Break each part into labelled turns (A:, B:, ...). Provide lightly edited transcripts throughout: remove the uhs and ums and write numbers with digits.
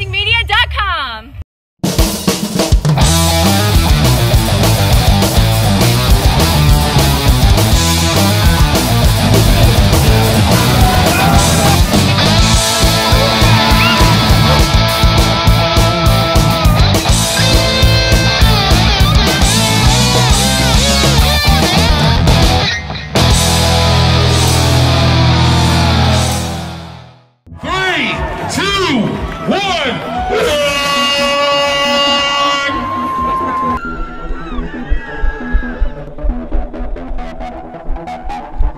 A: AbsoluteRacingMedia.com.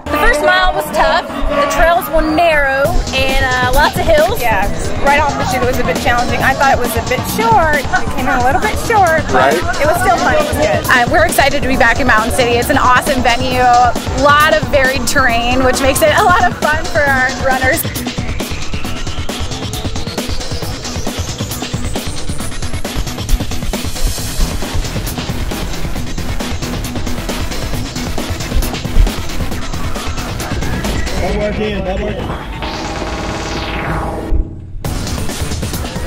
B: The first mile was tough. The trails were narrow and lots of hills.
C: Yeah, right off the chute it was a bit challenging. I thought it was a bit short. It came in a little bit short, but it was still fun. It was good.
B: We're excited to be back in Mountain City. It's an awesome venue. A lot of varied terrain, which makes it a lot of fun for our runners.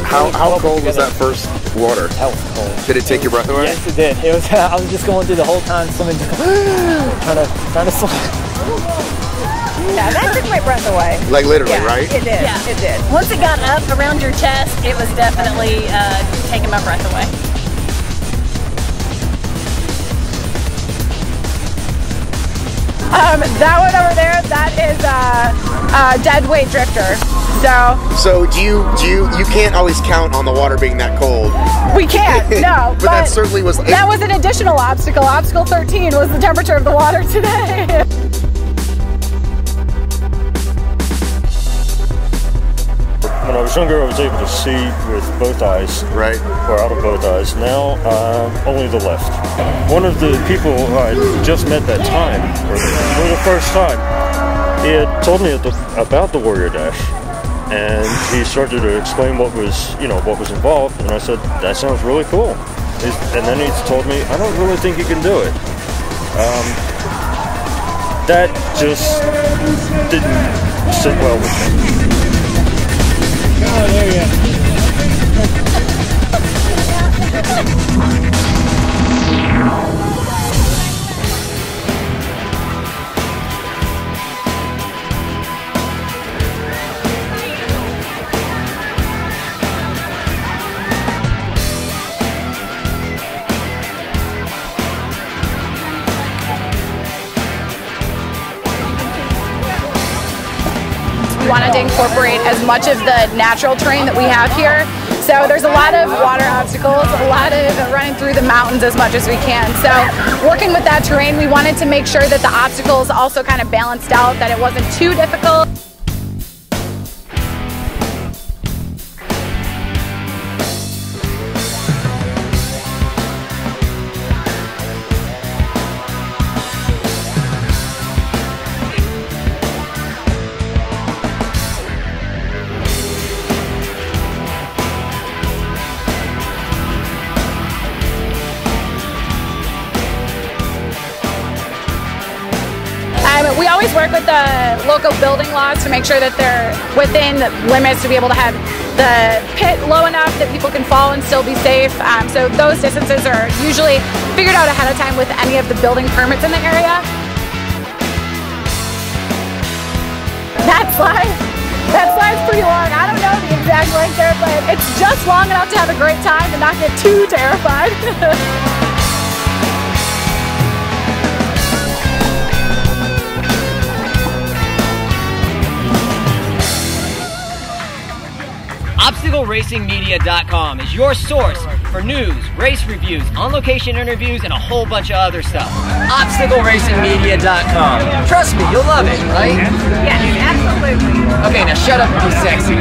D: How cold was that first water?
E: That was cold.
D: Did it take your breath away?
E: Yes, it did. It was. I was just going through the whole time swimming, just trying to swim.
C: Yeah, that took my breath away.
D: Like literally, right?
C: It did.
B: Yeah.
C: It did.
B: Once it got up around your chest, it was definitely taking my breath away. That one over there, that is a dead weight drifter.
D: So do you can't always count on the water being that cold.
B: We can't, no.
D: but that certainly was.
B: That was an additional obstacle. Obstacle 13 was the temperature of the water today.
F: When I was younger, I was able to see with both eyes,
D: right,
F: or out of both eyes. Now, only the left. One of the people I just met that time, for the first time, he had told me about the Warrior Dash, and he started to explain what was involved, and I said, that sounds really cool. And then he told me, I don't really think you can do it. That just didn't sit well with me.
E: Oh, there you go.
B: We wanted to incorporate as much of the natural terrain that we have here. So there's a lot of water obstacles, a lot of running through the mountains as much as we can. So working with that terrain, we wanted to make sure that the obstacles also kind of balanced out, that it wasn't too difficult. We always work with the local building laws to make sure that they're within limits to be able to have the pit low enough that people can fall and still be safe. So those distances are usually figured out ahead of time with any of the building permits in the area. That slide's pretty long. I don't know the exact length there, but it's just long enough to have a great time and not get too terrified.
G: ObstacleRacingMedia.com is your source for news, race reviews, on-location interviews, and a whole bunch of other stuff. ObstacleRacingMedia.com. Trust me, you'll love it, right?
C: Yes, absolutely.
G: Okay, now shut up and be sexy.